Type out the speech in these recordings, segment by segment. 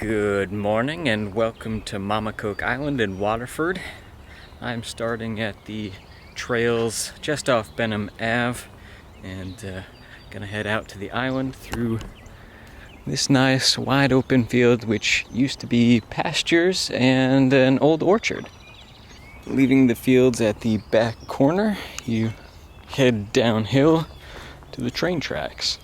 Good morning and welcome to Mamacoke Island in Waterford. I'm starting at the trails just off Benham Ave and gonna head out to the island through this nice wide open field which used to be pastures and an old orchard. Leaving the fields at the back corner, you head downhill to the train tracks.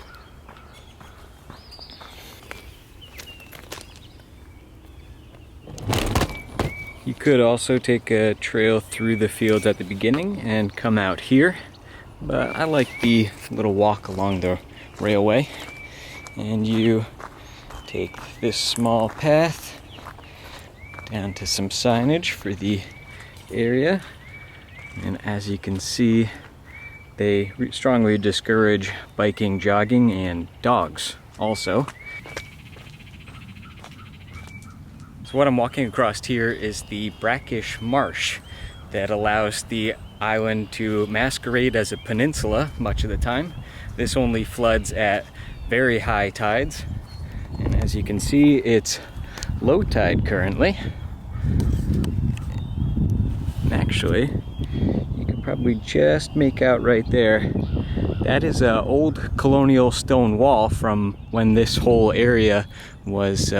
You could also take a trail through the fields at the beginning and come out here, but I like the little walk along the railway. And you take this small path down to some signage for the area, and as you can see, they strongly discourage biking, jogging, and dogs also. So what I'm walking across here is the brackish marsh that allows the island to masquerade as a peninsula much of the time. This only floods at very high tides, and as you can see, it's low tide currently. And actually, you can probably just make out right there, that is an old colonial stone wall from when this whole area was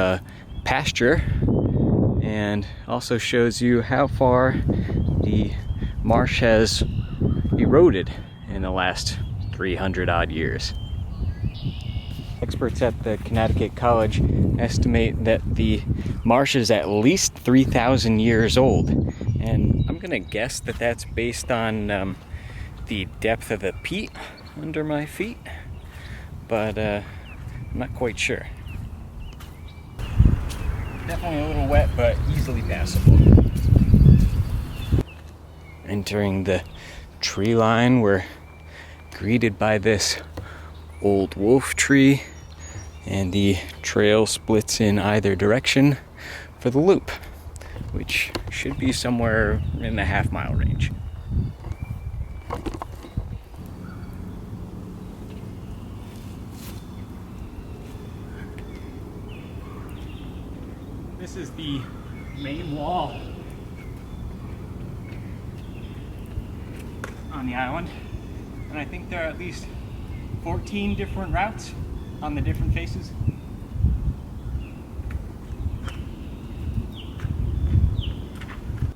pasture, and also shows you how far the marsh has eroded in the last 300 odd years. Experts at the Connecticut College estimate that the marsh is at least 3,000 years old, and I'm gonna guess that that's based on the depth of the peat under my feet, but I'm not quite sure. Definitely a little wet, but easily passable. Entering the tree line, we're greeted by this old wolf tree, and the trail splits in either direction for the loop, which should be somewhere in the half-mile range. This is the main wall on the island, and I think there are at least 14 different routes on the different faces.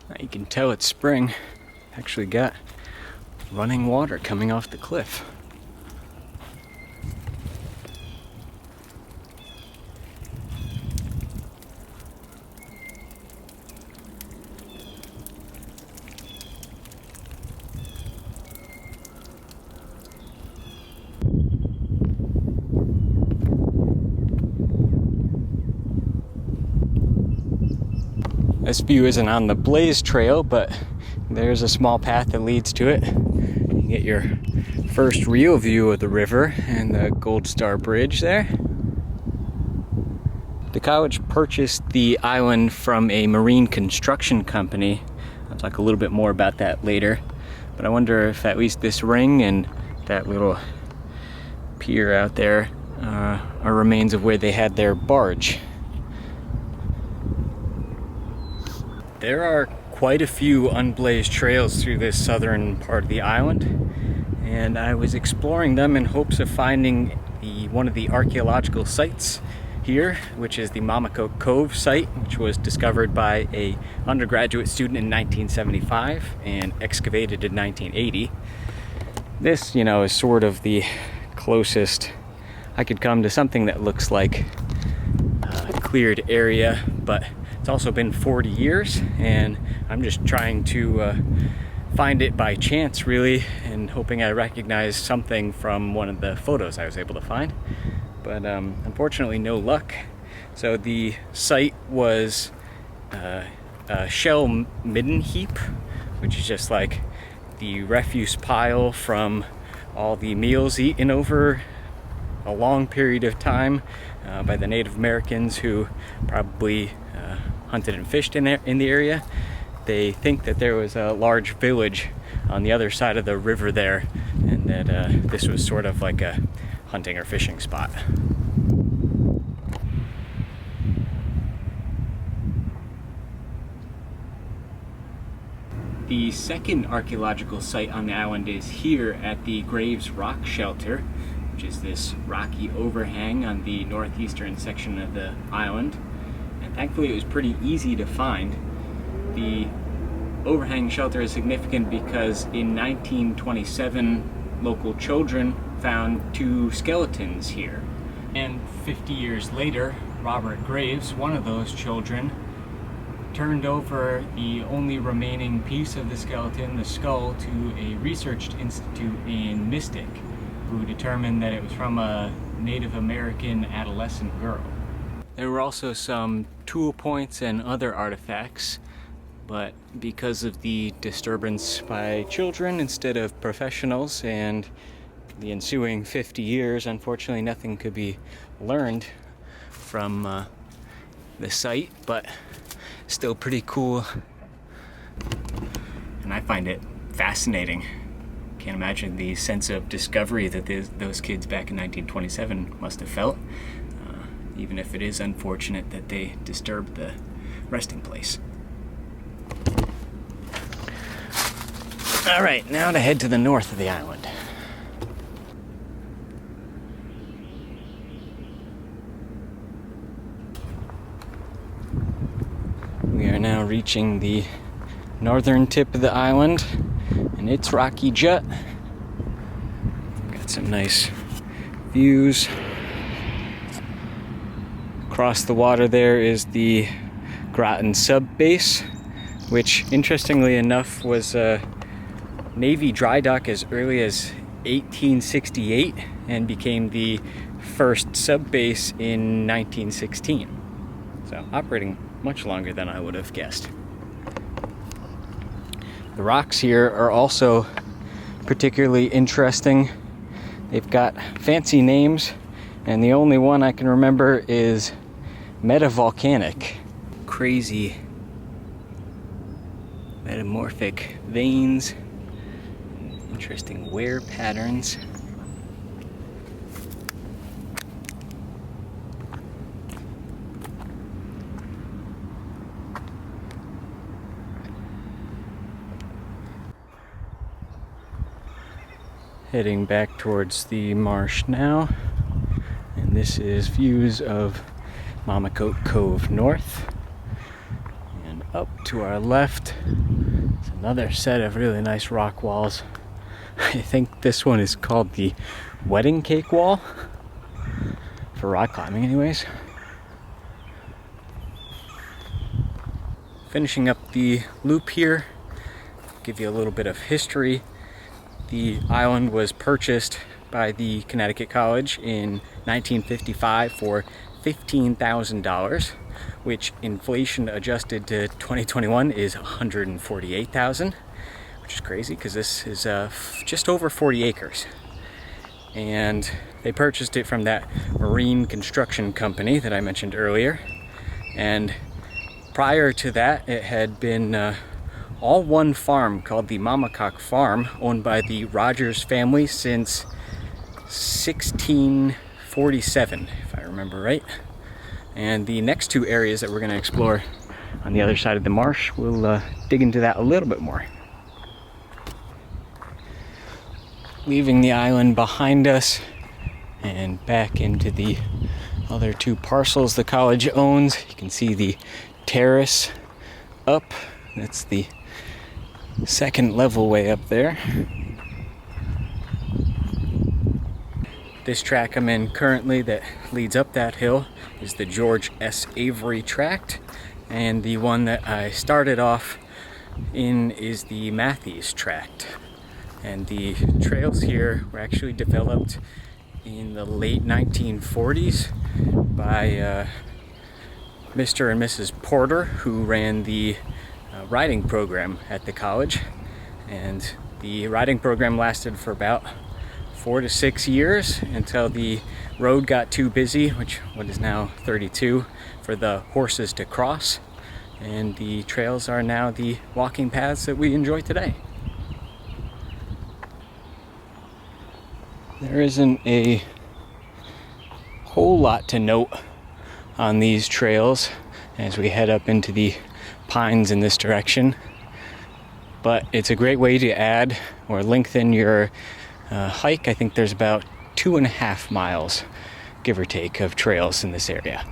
Now you can tell it's spring. Actually got running water coming off the cliff. This view isn't on the Blaze Trail, but there's a small path that leads to it. You get your first real view of the river and the Gold Star Bridge there. The college purchased the island from a marine construction company. I'll talk a little bit more about that later, but I wonder if at least this ring and that little pier out there are remains of where they had their barge. There are quite a few unblazed trails through this southern part of the island, and I was exploring them in hopes of finding one of the archaeological sites here, which is the Mamacoke Cove site, which was discovered by an undergraduate student in 1975 and excavated in 1980. This, is sort of the closest I could come to something that looks like a cleared area, but it's also been 40 years, and I'm just trying to find it by chance, really, and hoping I recognize something from one of the photos I was able to find. But unfortunately, no luck. So the site was a shell midden heap, which is just like the refuse pile from all the meals eaten over a long period of time by the Native Americans who probably hunted and fished in the area. They think that there was a large village on the other side of the river there, and that this was sort of like a hunting or fishing spot. The second archaeological site on the island is here at the Graves Rock Shelter, which is this rocky overhang on the northeastern section of the island. And thankfully it was pretty easy to find. The overhang shelter is significant because in 1927 local children found 2 skeletons here. And 50 years later, Robert Graves, one of those children, turned over the only remaining piece of the skeleton, the skull, to a research institute in Mystic, who determined that it was from a Native American adolescent girl. There were also some tool points and other artifacts, but because of the disturbance by children instead of professionals and the ensuing 50 years, unfortunately nothing could be learned from the site, but still pretty cool. And I find it fascinating. Can't imagine the sense of discovery that those kids back in 1927 must have felt, even if it is unfortunate that they disturbed the resting place. All right, now to head to the north of the island. We are now reaching the northern tip of the island and its rocky jut. Got some nice views. Across the water there is the Groton sub base, which interestingly enough was a Navy dry dock as early as 1868 and became the first sub base in 1916. So operating much longer than I would have guessed. The rocks here are also particularly interesting. They've got fancy names, and the only one I can remember is metavolcanic. Crazy metamorphic veins, interesting wear patterns. Heading back towards the marsh now, and this is views of Mamacoke Cove North. And up to our left is another set of really nice rock walls. I think this one is called the Wedding Cake Wall, for rock climbing anyways. Finishing up the loop here, give you a little bit of history. The island was purchased by the Connecticut College in 1955 for $15,000, which inflation adjusted to 2021 is $148,000, which is crazy because this is just over 40 acres. And they purchased it from that marine construction company that I mentioned earlier. And prior to that, it had been all one farm called the Mamacoke Farm, owned by the Rogers family since 1647, if I remember right. And the next 2 areas that we're going to explore on the other side of the marsh, we'll dig into that a little bit more. Leaving the island behind us and back into the other 2 parcels the college owns, you can see the terrace up. That's the second level way up there. This track I'm in currently that leads up that hill is the George S. Avery tract, and the one that I started off in is the Matthies tract. And the trails here were actually developed in the late 1940s by Mr. and Mrs. Porter, who ran the riding program at the college. And the riding program lasted for about 4 to 6 years until the road got too busy, what is now 32, for the horses to cross. And the trails are now the walking paths that we enjoy today. There isn't a whole lot to note on these trails as we head up into the pines in this direction. but it's a great way to add or lengthen your hike. I think there's about 2.5 miles, give or take, of trails in this area.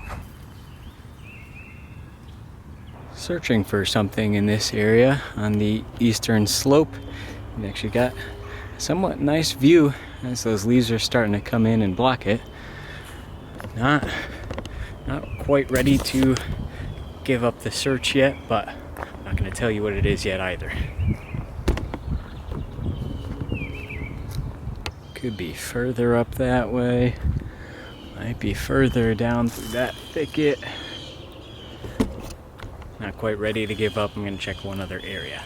Searching for something in this area on the eastern slope. We actually got a somewhat nice view as those leaves are starting to come in and block it. Not quite ready to give up the search yet, but I'm not going to tell you what it is yet either. Could be further up that way. Might be further down through that thicket. Not quite ready to give up. I'm going to check one other area.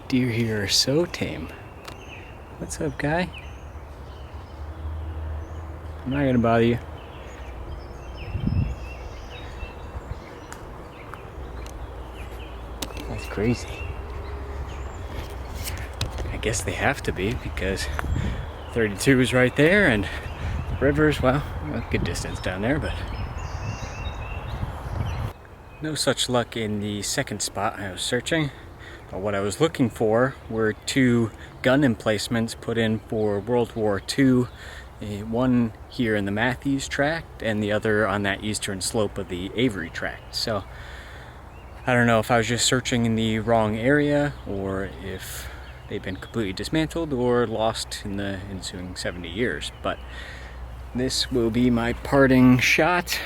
Deer here are so tame. What's up, guy? I'm not gonna bother you. That's crazy. I guess they have to be because 32 is right there and the river's, well, a good distance down there, but no such luck in the second spot I was searching. But what I was looking for were 2 gun emplacements put in for World War II. One here in the Matthies tract and the other on that eastern slope of the Avery tract. So I don't know if I was just searching in the wrong area or if they've been completely dismantled or lost in the ensuing 70 years. But this will be my parting shot.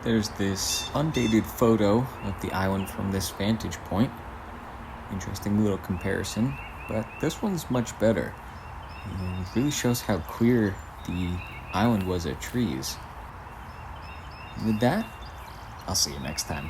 There's this undated photo of the island from this vantage point. Interesting little comparison, but this one's much better. It really shows how clear the island was of trees. With that, I'll see you next time.